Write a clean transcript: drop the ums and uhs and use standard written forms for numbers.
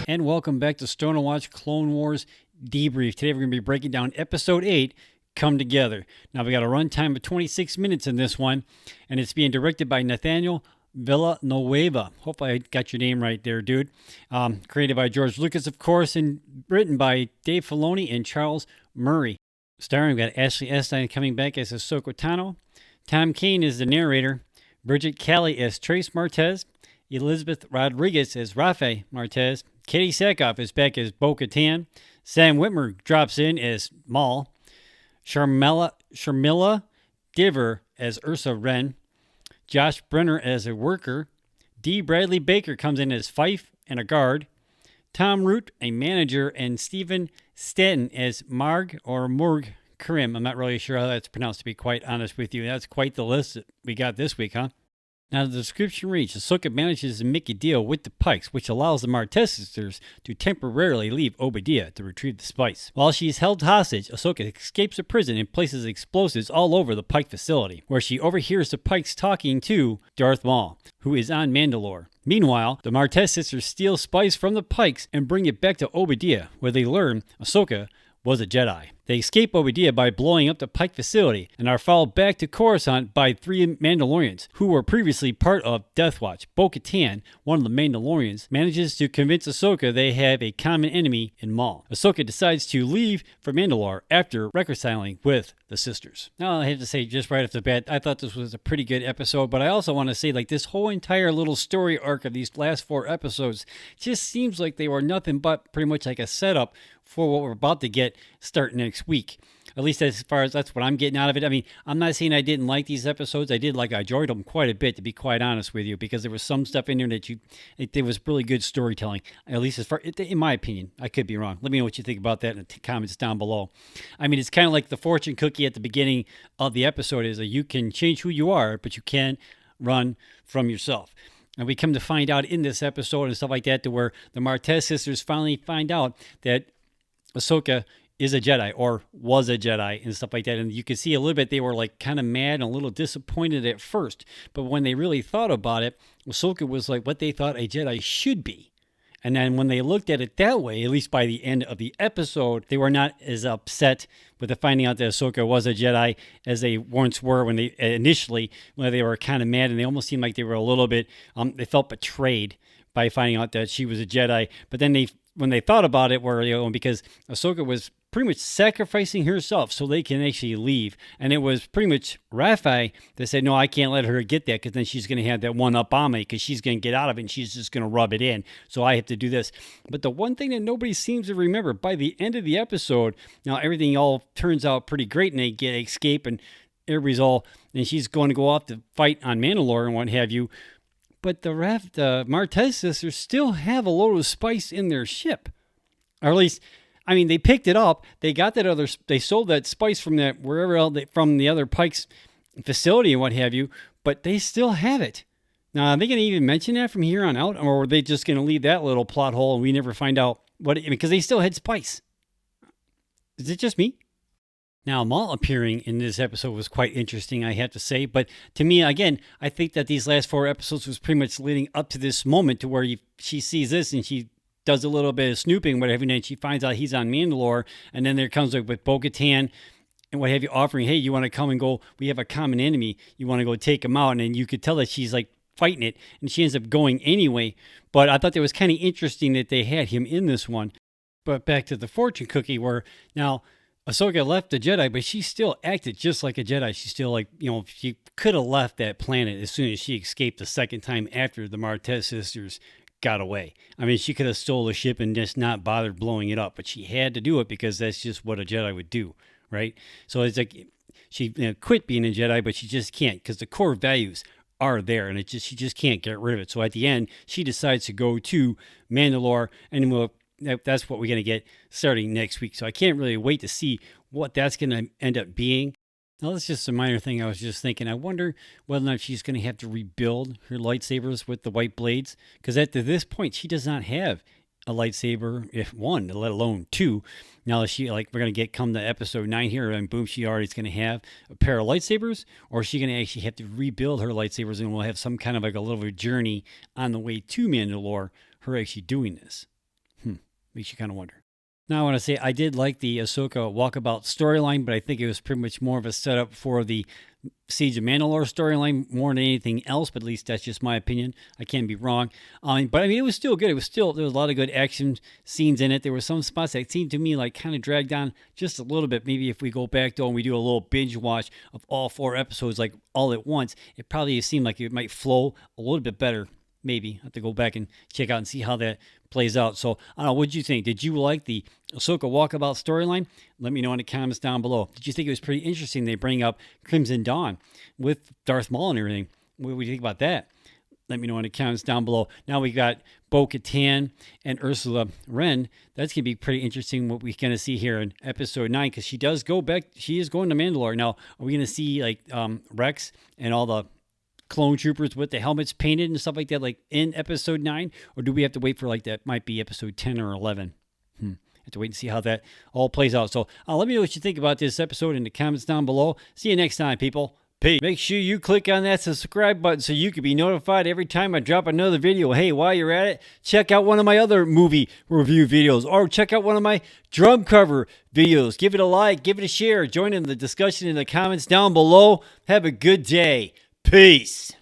and welcome back to Stone & Watch Clone Wars Debrief. Today we're going to be breaking down Episode 8, Come Together. Now we got a runtime of 26 minutes in this one, and it's being directed by Nathaniel Villanueva. Hope I got your name right there, dude. Created by George Lucas, of course, and written by Dave Filoni and Charles Murray. Starring, we've got Ashley Eckstein coming back as Ahsoka Tano. Tom Kane is the narrator. Bridget Calley as Trace Martez. Elizabeth Rodriguez as Rafe Martez. Katie Sackhoff is back as Bo-Katan. Sam Witwer drops in as Maul. Sharmila Diver as Ursa Wren. Josh Brenner as a worker. D. Bradley Baker comes in as Fife and a guard. Tom Root, a manager, and Stephen Stanton as Marg or Murg Karim. I'm not really sure how that's pronounced, to be quite honest with you. That's quite the list that we got this week, huh? Now, the description reads, Ahsoka manages to make a deal with the Pikes, which allows the Martez sisters to temporarily leave Obadiah to retrieve the spice. While she is held hostage, Ahsoka escapes the prison and places explosives all over the Pike facility, where she overhears the Pikes talking to Darth Maul, who is on Mandalore. Meanwhile, the Martez sisters steal spice from the Pikes and bring it back to Obadiah, where they learn Ahsoka was a Jedi. They escape Obadiah by blowing up the Pike facility and are followed back to Coruscant by 3 Mandalorians who were previously part of Death Watch. Bo-Katan, one of the Mandalorians, manages to convince Ahsoka they have a common enemy in Maul. Ahsoka decides to leave for Mandalore after reconciling with the sisters. Now, I have to say, just right off the bat, I thought this was a pretty good episode, but I also want to say, like, this whole entire little story arc of these last 4 episodes just seems like they were nothing but pretty much like a setup for what we're about to get starting next week. At least as far as that's what I'm getting out of it. I mean, I'm not saying I didn't like these episodes. I enjoyed them quite a bit, to be quite honest with you, because there was some stuff in there that there was really good storytelling, at least as far, in my opinion. I could be wrong. Let me know what you think about that in the comments down below. I mean, it's kind of like the fortune cookie at the beginning of the episode is that you can change who you are, but you can't run from yourself. And we come to find out in this episode and stuff like that, to where the Martez sisters finally find out that Ahsoka is a Jedi or was a Jedi and stuff like that. And you can see a little bit they were like kind of mad and a little disappointed at first. But when they really thought about it, Ahsoka was like what they thought a Jedi should be. And then when they looked at it that way, at least by the end of the episode, they were not as upset with the finding out that Ahsoka was a Jedi as they once were when they initially, when they were kind of mad, and they almost seemed like they were a little bit, they felt betrayed by finding out that she was a Jedi. But then when they thought about it, because Ahsoka was pretty much sacrificing herself so they can actually leave. And it was pretty much Rafe that said, no, I can't let her get that, because then she's going to have that one up on me, because she's going to get out of it and she's just going to rub it in. So I have to do this. But the one thing that nobody seems to remember, by the end of the episode, now everything all turns out pretty great and they escape and and she's going to go off to fight on Mandalore and what have you. But the Martez sisters still have a load of spice in their ship. Or at least, I mean, they picked it up. They got they sold that spice from from the other Pike's facility and what have you, but they still have it. Now, are they going to even mention that from here on out? Or are they just going to leave that little plot hole and we never find out because they still had spice? Is it just me? Now, Maul appearing in this episode was quite interesting, I have to say. But to me, again, I think that these last 4 episodes was pretty much leading up to this moment to where she sees this and she does a little bit of snooping, whatever, and then she finds out he's on Mandalore. And then there comes with Bo-Katan and what have you, offering, hey, you want to come and go? We have a common enemy. You want to go take him out? And then you could tell that she's like fighting it, and she ends up going anyway. But I thought it was kind of interesting that they had him in this one. But back to the fortune cookie, where now Ahsoka left the Jedi, but she still acted just like a Jedi. She still she could have left that planet as soon as she escaped the second time after the Martez sisters got away. I mean, she could have stole the ship and just not bothered blowing it up, but she had to do it because that's just what a Jedi would do, right? So it's like she quit being a Jedi, but she just can't, because the core values are there, and she just can't get rid of it. So at the end, she decides to go to Mandalore, and that's what we're going to get starting next week. So I can't really wait to see what that's going to end up being. Now, that's just a minor thing I was just thinking. I wonder whether or not she's going to have to rebuild her lightsabers with the white blades, because at this point, she does not have a lightsaber, if one, let alone 2. Now, we're going to come to episode 9 here, and boom, she already is going to have a pair of lightsabers, or is she going to actually have to rebuild her lightsabers, and we'll have some kind of like a little journey on the way to Mandalore, her actually doing this. Makes you kind of wonder. Now, I want to say I did like the Ahsoka walkabout storyline, but I think it was pretty much more of a setup for the Siege of Mandalore storyline more than anything else. But at least that's just my opinion. I can't be wrong. But I mean, it was still good. It was still, there was a lot of good action scenes in it. There were some spots that seemed to me like kind of dragged on just a little bit. Maybe if we go back though and we do a little binge watch of all 4 episodes like all at once, it probably seemed like it might flow a little bit better. Maybe I have to go back and check out and see how that plays out. So I don't know. What did you think? Did you like the Ahsoka walkabout storyline? Let me know in the comments down below. Did you think it was pretty interesting? They bring up Crimson Dawn with Darth Maul and everything. What do you think about that? Let me know in the comments down below. Now we got Bo-Katan and Ursula Wren. That's going to be pretty interesting what we're going to see here in episode 9 because she does go back. She is going to Mandalore. Now, are we going to see like Rex and all the clone troopers with the helmets painted and stuff like that, like in episode 9? Or do we have to wait for like that might be episode 10 or 11? Have to wait and see how that all plays out. So let me know what you think about this episode in the comments down below. See you next time, people. Peace. Make sure you click on that subscribe button so you can be notified every time I drop another video. Hey, while you're at it, check out one of my other movie review videos or check out one of my drum cover videos. Give it a like, give it a share. Join in the discussion in the comments down below. Have a good day. Peace.